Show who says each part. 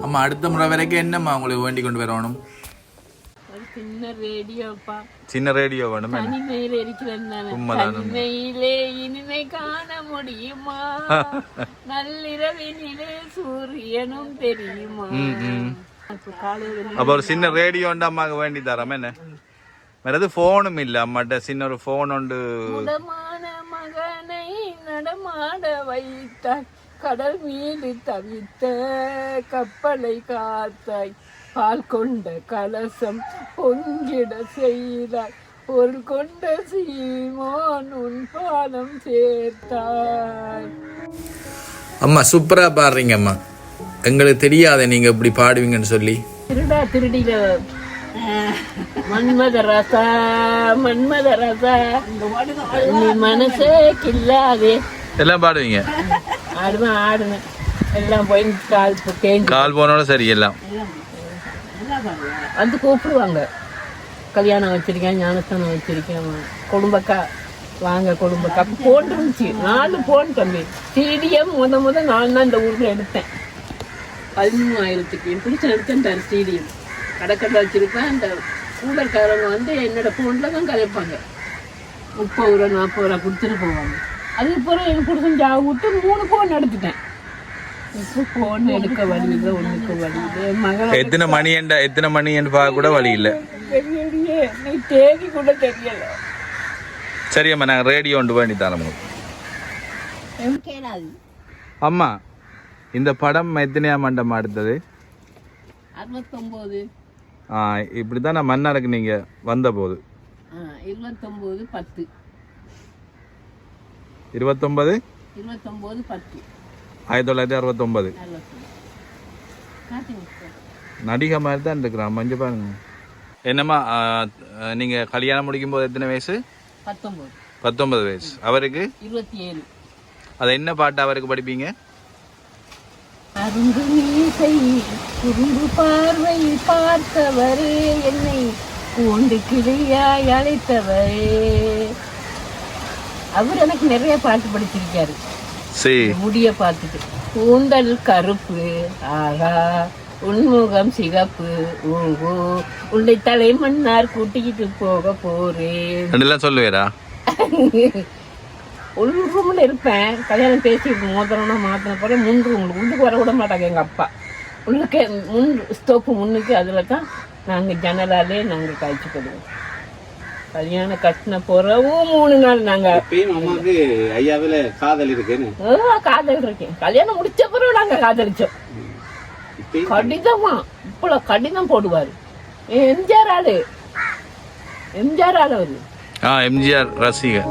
Speaker 1: அம்மா அடுத்த முறை வரைக்கும் என்னம்மா உங்களுக்கு வேண்டி கொண்டு வரணும்? சின்ன ரேடியோ வேணும்.
Speaker 2: தனிமையிலே இனிமை காண முடியுமா, நள்ளிரவினிலே சூரியனும் தெரியுமா.
Speaker 1: அப்ப ஒரு சின்ன ரேடியோ அம்மாக்கு வேண்டி தரோம். என்ன வேறது போனும் இல்ல அம்மாட்ட? சின்ன ஒரு போன் உண்டு.
Speaker 2: மகனை நடமாட வைத்தாய், கடல் மீது தவித்த கப்பலை காத்தாய், பால் கொண்ட கலசம் பொங்கிட செய்தாய், பொருள் கொண்ட சீமோன் உன் பாலம் சேர்த்தாய்.
Speaker 1: அம்மா சூப்பரா பாடுறீங்க அம்மா. எங்களுக்கு தெரியாத நீங்க இப்படி பாடுவீங்கன்னு சொல்லி.
Speaker 2: திருடா திருடில மன்மத ரசா மன்மத ரசா நீ மனசே கில்லாதே
Speaker 1: எல்லாம் பாடுவீங்க.
Speaker 2: ஆடுவேன் ஆடுவேன் எல்லாம் போய்
Speaker 1: கால் போனோட சரி எல்லாம்
Speaker 2: வந்து கூப்பிடுவாங்க. கல்யாணம் வச்சிருக்கேன், ஞானஸ்தானம் வச்சிருக்கேன், குடும்பக்கா வாங்க குடும்பக்கா. அப்போ போன் இருந்துச்சு, 4 போன் தம்பி. ஸ்டேடியம் முத நான் தான் இந்த ஊரில் எடுத்தேன். 13,000க்கு பிடிச்ச எடுத்தேன் ஸ்டேடியம். கடைக்கடை வச்சிருப்பேன். இந்த ஊழல்காரங்க வந்து என்னோட ஃபோனில் தான் கலைப்பாங்க. 30 ரூபா 40 ரூபா கொடுத்துட்டு போவாங்க. அதுக்கப்புறம் எனக்கு கொடுத்து ஜாக விட்டு 3 ஃபோன் எடுத்துட்டேன். இப்போ ஃபோன் எடுக்க வழி இல்லை, ஒன்றுக்கு வழி இல்லை. மகள்
Speaker 1: எத்தனை மணி என்று பார்க்க கூட வழி இல்லை.
Speaker 2: தெரியலையே, நீ தேதி கூட தெரியல.
Speaker 1: சரியம்மா, நாங்கள் ரேடியோ ஒன்று வேண்டி தரோம். அம்மா இந்த படம் எத்தனையாம் மண்டமா எடுத்தது?
Speaker 2: 69.
Speaker 1: இப்படி தான் நான் மன்னாருக்கு நீங்கள் வந்த போது
Speaker 2: 29/10
Speaker 1: 19/10 1969 நடிகை மாதிரி தான் இருக்கிறான். மஞ்சள் பாருங்க. என்னம்மா நீங்கள் கல்யாணம் முடிக்கும் போது எத்தனை வயசு? 19 வயசு. அவருக்கு
Speaker 2: 27.
Speaker 1: அதை என்ன பாட்டு அவருக்கு படிப்பீங்க?
Speaker 2: அரும்பு மீசை குறும்பு பார்வை பார்த்தவரே, என்னை கூண்டு கிளியாய் அழைத்தவரே. அவர் எனக்கு நிறைய பாட்டு படிச்சிருக்காரு. முடிய பார்த்துட்டு கூந்தல் கருப்பு, ஆகா உன்முகம் சிகப்பு, ஓஹோ உன்னை தலை மன்னார் கூட்டிக்கிட்டு போக போறேன் சொல்லுவேரா. ஒரு ரூம்ல இருப்பேன். கல்யாணம் பேசி மோதிரம்னா மாத்தின போறேன். 3 ரூம் உள்ளுக்கு வர விட மாட்டாங்க எங்க அப்பா. உள்ளுக்கு ஸ்டோப்பு முன்னுக்கு, அதுல தான் நாங்க ஜன்னலாலே நாங்க காய்ச்சிப்படுவோம். கல்யாணம் கட்டின பிறவும் 3 நாள் நாங்க காதல் இருக்கேன். கல்யாணம் முடிச்ச பிறகு நாங்க காதலிச்சோம். கடிதமா இப்ப கடிதம் போடுவாரு. எம்ஜிஆர் ஆளு அவரு.
Speaker 1: எம்ஜிஆர் ரசிகர்.